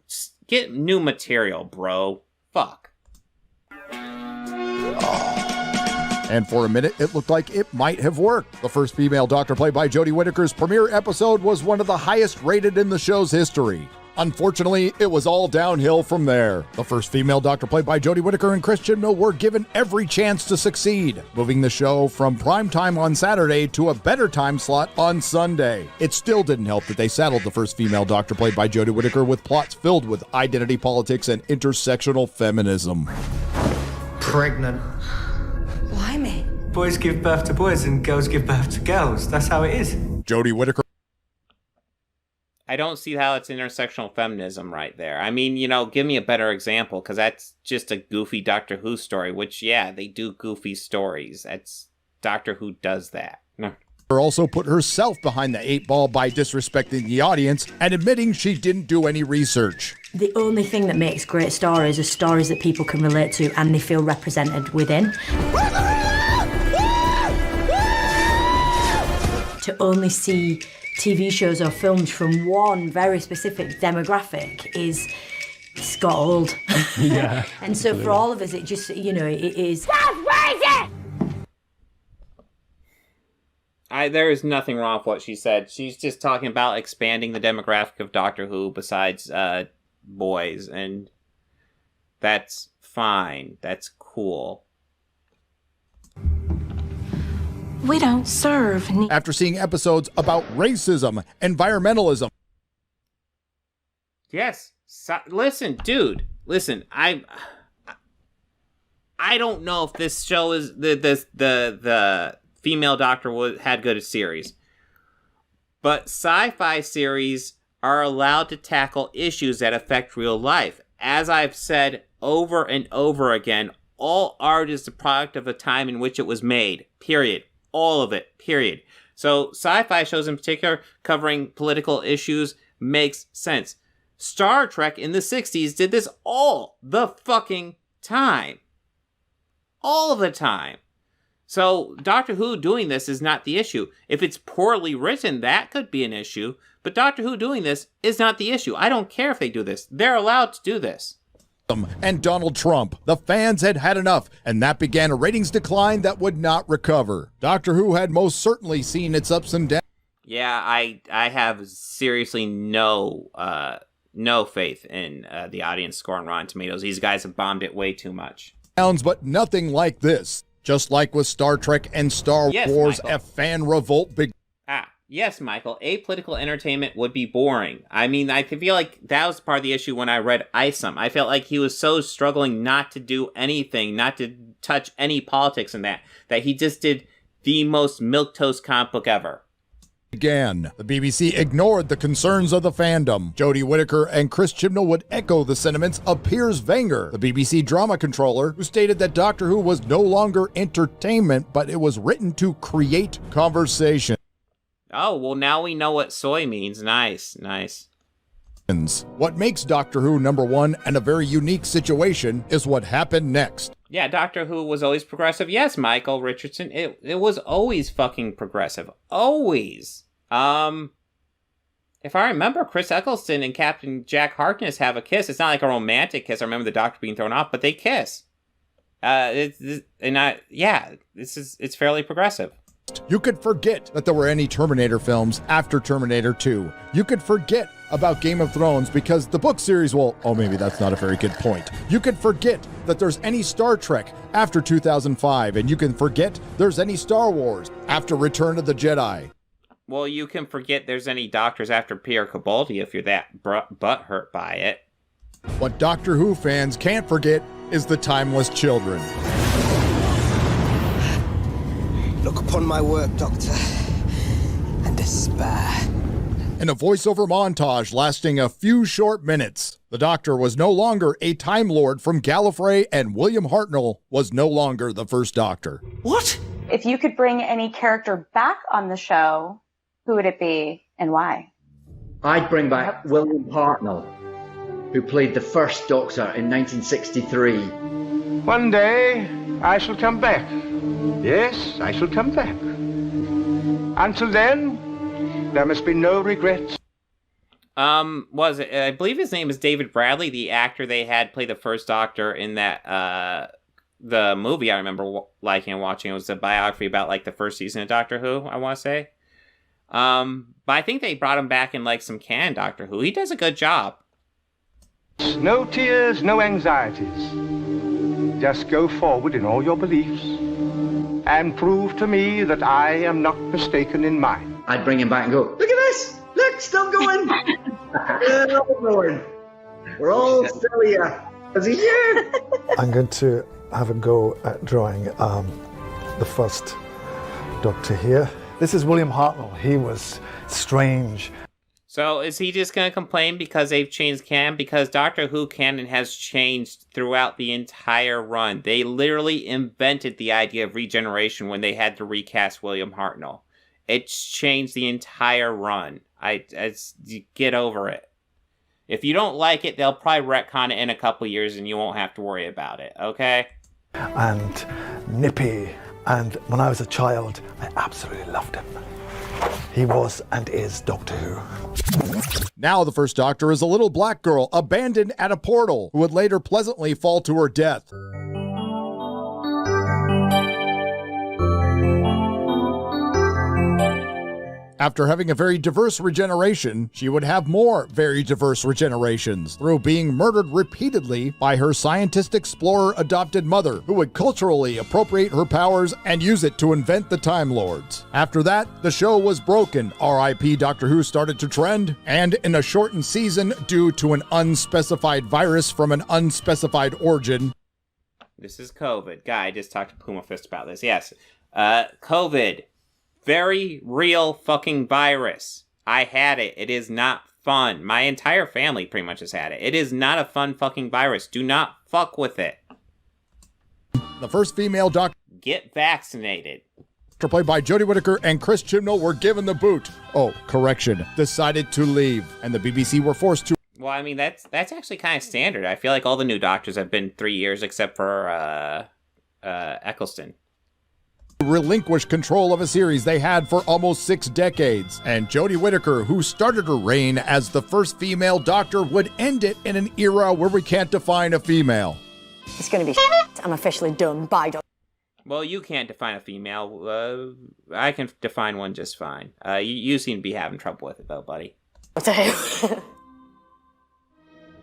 material, bro. Fuck. And for a minute, it looked like it might have worked. The first female Doctor played by Jodie Whittaker's premiere episode was one of the highest rated in the show's history. Unfortunately, it was all downhill from there. The first female Doctor played by Jodie Whittaker and Chris Chibnall were given every chance to succeed, moving the show from prime time on Saturday to a better time slot on Sunday. It still didn't help that they saddled the first female Doctor played by Jodie Whittaker with plots filled with identity politics and intersectional feminism. Pregnant. Why me? Boys give birth to boys and girls give birth to girls. That's how it is. Jodie Whittaker. I don't see how it's intersectional feminism right there. I mean, give me a better example, because that's just a goofy Doctor Who story, which, yeah, they do goofy stories. That's Doctor Who does that. No. Also put herself behind the 8 ball by disrespecting the audience and admitting she didn't do any research. The only thing that makes great stories are stories that people can relate to and they feel represented within. To only see TV shows or films from one very specific demographic it's got old. Yeah. And so for all of us, it just, it is... There is nothing wrong with what she said. She's just talking about expanding the demographic of Doctor Who besides boys, and that's fine. That's cool. We don't serve. After seeing episodes about racism, environmentalism. Yes. Listen, dude. Listen, I don't know if this show is the female Doctor had good series, but sci-fi series are allowed to tackle issues that affect real life. As I've said over and over again, all art is the product of the time in which it was made. Period. All of it. Period. So sci-fi shows in particular covering political issues makes sense. Star Trek in the 60s did this all the fucking time. All the time. So Doctor Who doing this is not the issue. If it's poorly written, that could be an issue. But Doctor Who doing this is not the issue. I don't care if they do this. They're allowed to do this. And Donald Trump. The fans had had enough, and that began a ratings decline that would not recover. Doctor Who had most certainly seen its ups and downs. Yeah, I have seriously no faith in the audience score on Rotten Tomatoes. These guys have bombed it way too much. But nothing like this. Just like with Star Trek and Star Wars, Michael. a fan revolt began. Yes, Michael, apolitical entertainment would be boring. I mean, I feel like that was part of the issue when I read Isom. I felt like he was so struggling not to do anything, not to touch any politics in that he just did the most milquetoast comic book ever. The BBC ignored the concerns of the fandom. Jodie Whittaker and Chris Chibnall would echo the sentiments of Piers Wenger, the BBC drama controller, who stated that Doctor Who was no longer entertainment, but it was written to create conversation. Oh, well, now we know what soy means. Nice. What makes Doctor Who #1 and a very unique situation is what happened next. Yeah, Doctor Who was always progressive. Yes, Michael Richardson, it was always fucking progressive. Always. If I remember, Chris Eccleston and Captain Jack Harkness have a kiss. It's not like a romantic kiss. I remember the Doctor being thrown off, but they kiss. It's fairly progressive. You could forget that there were any Terminator films after Terminator 2. You could forget about Game of Thrones because the book series maybe that's not a very good point. You could forget that there's any Star Trek after 2005, and you can forget there's any Star Wars after Return of the Jedi. Well, you can forget there's any Doctors after Pierre Cabaldi if you're that butthurt by it. What Doctor Who fans can't forget is the Timeless Children. Look upon my work, Doctor, and despair. In a voiceover montage lasting a few short minutes, the Doctor was no longer a Time Lord from Gallifrey, and William Hartnell was no longer the first Doctor. What? If you could bring any character back on the show, who would it be and why? I'd bring back William Hartnell, who played the first Doctor in 1963. One day, I shall come back. Yes, I shall come back. Until then, there must be no regrets. I believe his name is David Bradley, the actor they had play the first Doctor in that, the movie I remember liking and watching. It was a biography about, like, the first season of Doctor Who, I want to say. But I think they brought him back in, like, some canon Doctor Who. He does a good job. No tears, no anxieties. Just go forward in all your beliefs and prove to me that I am not mistaken in mine. I'd bring him back and go, look at this! Look, still going! Still going. We're all still here. Is he here? I'm going to have a go at drawing the first Doctor here. This is William Hartnell. He was strange. So is he just going to complain because they've changed canon? Because Doctor Who canon has changed throughout the entire run. They literally invented the idea of regeneration when they had to recast William Hartnell. It's changed the entire run. Get over it. If you don't like it, they'll probably retcon it in a couple years and you won't have to worry about it, okay? And nippy. And when I was a child, I absolutely loved him. He was and is Doctor Who. Now the first Doctor is a little black girl abandoned at a portal who would later pleasantly fall to her death. After having a very diverse regeneration, she would have more very diverse regenerations through being murdered repeatedly by her scientist explorer adopted mother, who would culturally appropriate her powers and use it to invent the Time Lords. After that, the show was broken. R.I.P. Doctor Who started to trend, and in a shortened season due to an unspecified virus from an unspecified origin. This is COVID. Guy, I just talked to Puma Fist about this. Yes. COVID. Very real fucking virus. I had it. It is not fun. My entire family pretty much has had it. It is not a fun fucking virus. Do not fuck with it. The first female Doctor, get vaccinated, played by Jodie Whittaker and Chris Chibnall, were given the boot. Decided to leave, and the BBC were forced to. Well, I mean, that's actually kind of standard. I feel like all the new Doctors have been 3 years except for Eccleston. Relinquish control of a series they had for almost 6 decades. And Jodie Whittaker, who started her reign as the first female Doctor, would end it in an era where we can't define a female. It's going to be I'm officially done. Bye, Doctor. Well, you can't define a female. I can define one just fine. You seem to be having trouble with it, though, buddy.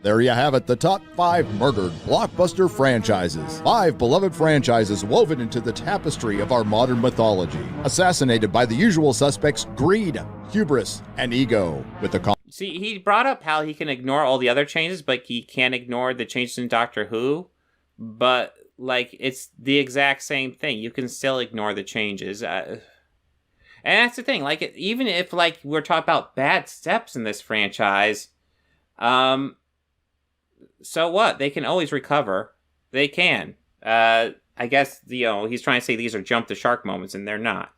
There you have it, the top 5 murdered blockbuster franchises. 5 beloved franchises woven into the tapestry of our modern mythology. Assassinated by the usual suspects: greed, hubris, and ego. With the See, he brought up how he can ignore all the other changes, but he can't ignore the changes in Doctor Who. But, like, it's the exact same thing. You can still ignore the changes. And that's the thing. Like, even if, like, we're talking about bad steps in this franchise, so what? They can always recover. They can. I guess, he's trying to say these are jump the shark moments, and they're not.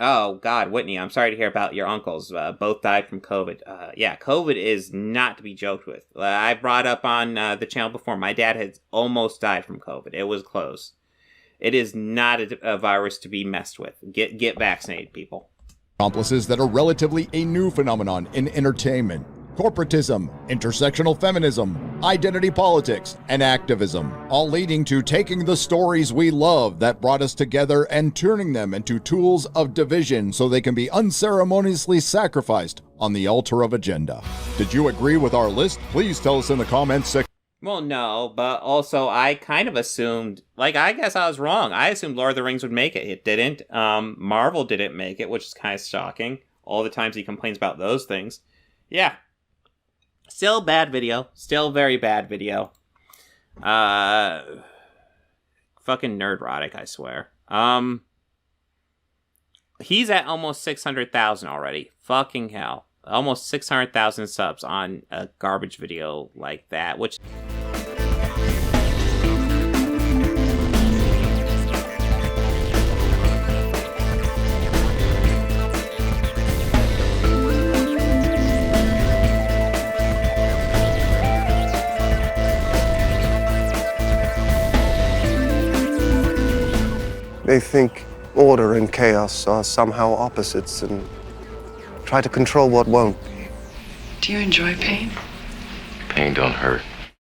Oh, God, Whitney, I'm sorry to hear about your uncles. Both died from COVID. Yeah, COVID is not to be joked with. I brought up on the channel before, my dad had almost died from COVID. It was close. It is not a virus to be messed with. Get vaccinated, people. Accomplices that are relatively a new phenomenon in entertainment. Corporatism, intersectional feminism, identity politics, and activism, all leading to taking the stories we love that brought us together and turning them into tools of division so they can be unceremoniously sacrificed on the altar of agenda. Did you agree with our list? Please tell us in the comments section. Well, no, but also I kind of assumed, I guess I was wrong. I assumed Lord of the Rings would make it. It didn't. Marvel didn't make it, which is kind of shocking. All the times he complains about those things. Yeah. Still bad video. Still very bad video. Fucking Nerdrotic, I swear. He's at almost 600,000 already. Fucking hell. Almost 600,000 subs on a garbage video like that, which... They think order and chaos are somehow opposites and try to control what won't be. Do you enjoy pain? Pain don't hurt.